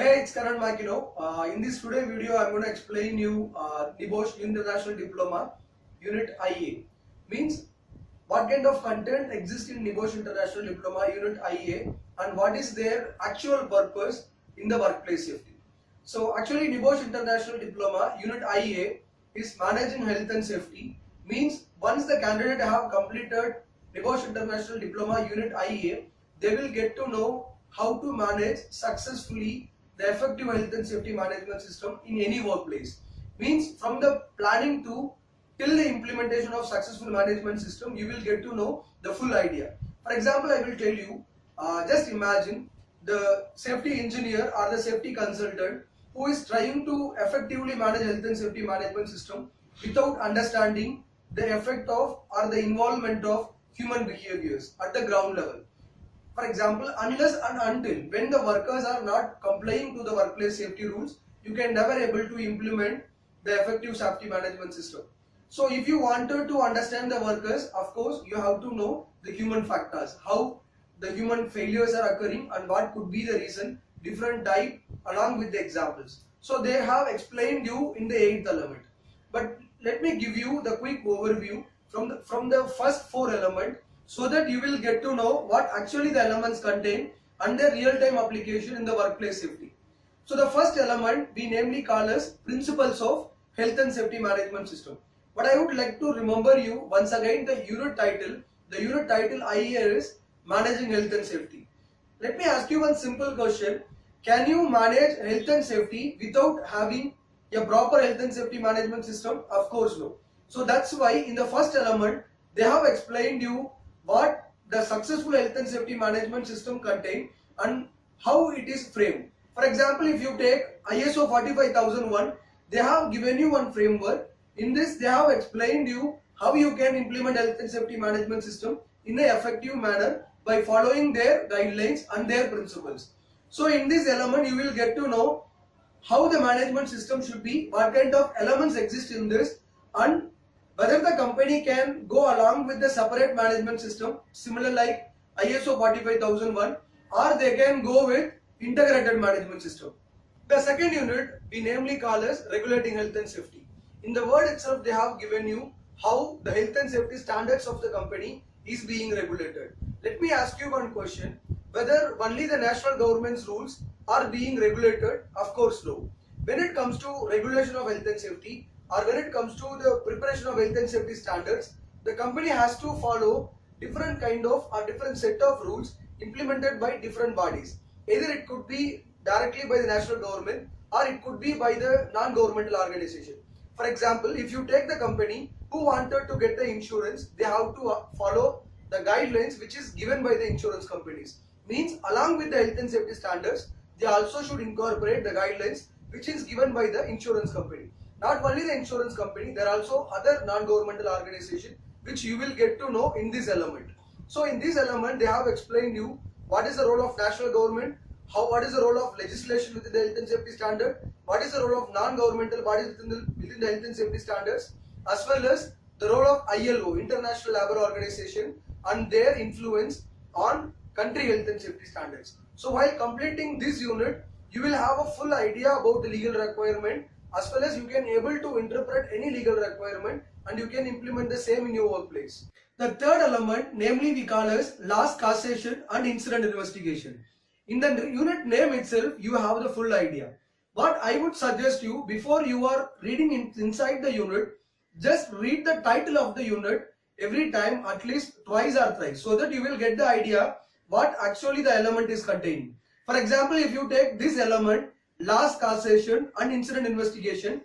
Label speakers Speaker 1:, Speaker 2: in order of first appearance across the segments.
Speaker 1: Hey, it's Karan Makino. In this today video, I'm going to explain you NEBOSH International Diploma Unit IA. Means what kind of content exists in NEBOSH International Diploma Unit IA and what is their actual purpose in the workplace safety. So actually NEBOSH International Diploma Unit IA is managing health and safety. Means once the candidate have completed NEBOSH International Diploma Unit IA, they will get to know how to manage successfully the effective health and safety management system in any workplace. Means from the planning to till the implementation of successful management system, you will get to know the full idea. For example, I will tell you, just imagine the safety engineer or the safety consultant who is trying to effectively manage health and safety management system without understanding the effect of or the involvement of human behaviors at the ground level. For example, unless and until when the workers are not complying to the workplace safety rules, you can never able to implement the effective safety management system. So if you wanted to understand the workers, of course, you have to know the human factors, how the human failures are occurring and what could be the reason, different type along with the examples. So they have explained you in the 8th element. But let me give you the quick overview from the first 4 elements, so that you will get to know what actually the elements contain and their real-time application in the workplace safety. So the first element we namely call as principles of health and safety management system. But I would like to remember you once again the unit title. The unit title IA is managing health and safety. Let me ask you one simple question. Can you manage health and safety without having a proper health and safety management system? Of course no. So that's why in the first element they have explained you what the successful health and safety management system contain and how it is framed. For example, if you take ISO 45001, they have given you one framework. In this, they have explained you how you can implement health and safety management system in an effective manner by following their guidelines and their principles. So in this element, you will get to know how the management system should be, what kind of elements exist in this, and whether the company can go along with the separate management system similar like ISO 45001, or they can go with integrated management system. The second unit we namely call as regulating health and safety. In the word itself, they have given you how the health and safety standards of the company is being regulated. Let me ask you one question, whether only the national government's rules are being regulated? Of course no. When it comes to regulation of health and safety, or when it comes to the preparation of health and safety standards, the company has to follow different kind of or different set of rules implemented by different bodies. Either it could be directly by the national government or it could be by the non-governmental organization. For example, if you take the company who wanted to get the insurance, they have to follow the guidelines which is given by the insurance companies. Means along with the health and safety standards, they also should incorporate the guidelines which is given by the insurance company. Not only the insurance company, there are also other non-governmental organizations which you will get to know in this element. So in this element, they have explained you what is the role of national government, what is the role of legislation within the health and safety standard, what is the role of non-governmental bodies within the health and safety standards, as well as the role of ILO, International Labour Organization, and their influence on country health and safety standards. So while completing this unit, you will have a full idea about the legal requirement, as well as you can able to interpret any legal requirement and you can implement the same in your workplace. The third element, namely we call as loss causation and incident investigation. In the unit name itself, you have the full idea. What I would suggest you, before you are reading inside the unit, just read the title of the unit every time at least twice or thrice, so that you will get the idea what actually the element is containing. For example, if you take this element, loss causation and incident investigation,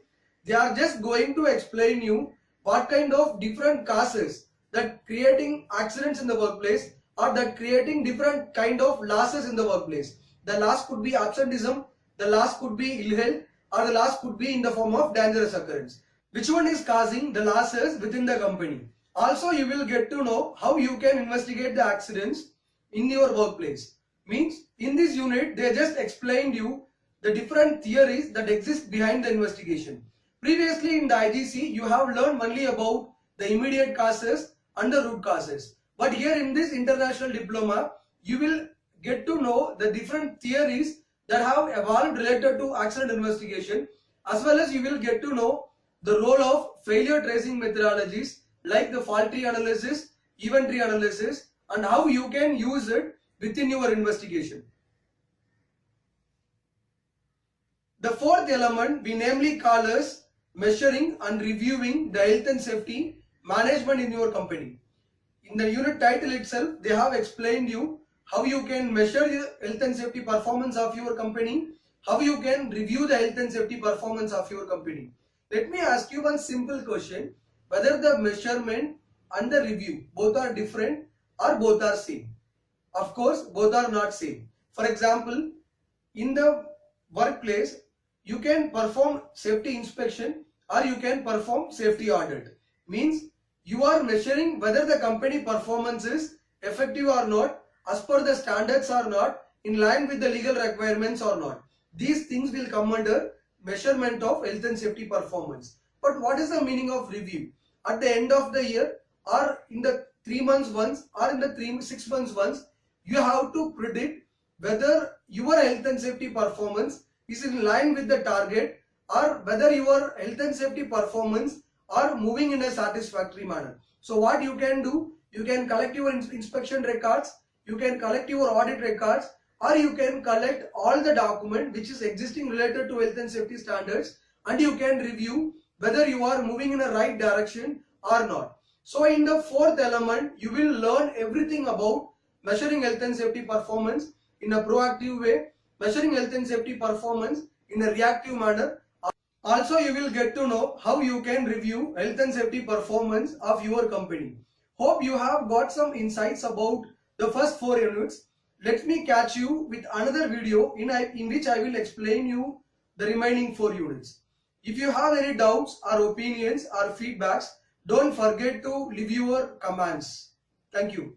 Speaker 1: they are just going to explain you what kind of different causes that creating accidents in the workplace or that creating different kind of losses in the workplace. The loss could be absenteeism, the loss could be ill health, or the loss could be in the form of dangerous occurrence. Which one is causing the losses within the company? Also, you will get to know how you can investigate the accidents in your workplace. Means in this unit, they just explained you the different theories that exist behind the investigation. Previously in the IGC, you have learned only about the immediate causes and the root causes. But here in this international diploma, you will get to know the different theories that have evolved related to accident investigation, as well as you will get to know the role of failure tracing methodologies like the fault tree analysis, event tree analysis, and how you can use it within your investigation. The fourth element we namely call as measuring and reviewing the health and safety management in your company. In the unit title itself, they have explained you how you can measure the health and safety performance of your company, how you can review the health and safety performance of your company. Let me ask you one simple question, whether the measurement and the review both are different or both are same. Of course, both are not same. For example, in the workplace, you can perform safety inspection or you can perform safety audit. Means you are measuring whether the company performance is effective or not, as per the standards or not, in line with the legal requirements or not. These things will come under measurement of health and safety performance. But what is the meaning of review? At the end of the year, or in the 3 months once, or in the 6 months once, you have to predict whether your health and safety performance is in line with the target, or whether your health and safety performance are moving in a satisfactory manner. So what you can do, you can collect your inspection records, you can collect your audit records, or you can collect all the document which is existing related to health and safety standards, and you can review whether you are moving in a right direction or not. So in the fourth element, you will learn everything about measuring health and safety performance in a proactive way, measuring health and safety performance in a reactive manner. Also, you will get to know how you can review health and safety performance of your company. Hope you have got some insights about the first 4 units. Let me catch you with another video in which I will explain you the remaining 4 units. If you have any doubts or opinions or feedbacks, don't forget to leave your comments. Thank you.